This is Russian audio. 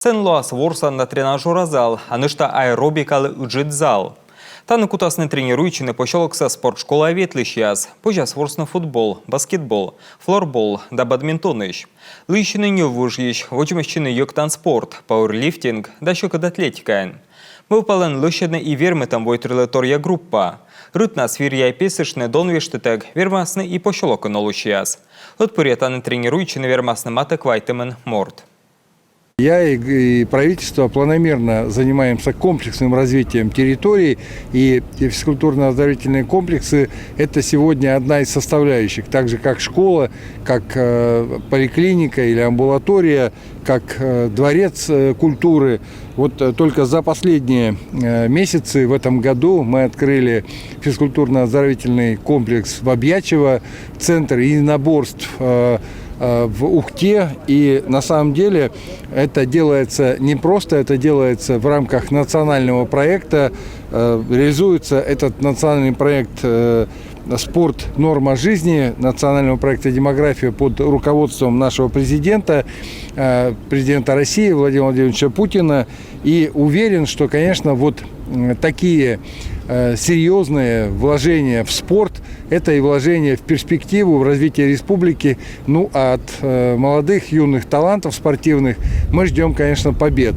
Сен-Луас ворсан на тренажера зал, а нышта аэробикалы уджит зал. Таны кутасны тренируючины пошелокса спортшкола ветлищияз. Пожас ворсны футбол, баскетбол, флорбол да бадминтоныш. Лыщины не выжьищ, вочмещины йоктан спорт, пауэрлифтинг да щекад атлетикайн. Мы упален лыщедны и вермы там войтрилатория группа. Рытна свирья песышны донвештетег, вермасны и пошелока нолущияз. Отпуретаны тренируючины вермасны матек вайтемен морд. Я и правительство планомерно занимаемся комплексным развитием территорий, и физкультурно-оздоровительные комплексы – это сегодня одна из составляющих, так же как школа, как поликлиника или амбулатория, как дворец культуры. Вот только за последние месяцы в этом году мы открыли физкультурно-оздоровительный комплекс в Обьячево, центр единоборств в Ухте, и на самом деле это делается не просто, это делается в рамках национального проекта. Реализуется этот национальный проект «Спорт. Норма жизни», национального проекта «Демография» под руководством нашего президента России Владимира Владимировича Путина. И уверен, что, конечно, вот такие серьезные вложения в спорт – это и вложения в перспективу, в развитие республики. Ну, а от молодых, юных талантов спортивных мы ждем, конечно, побед.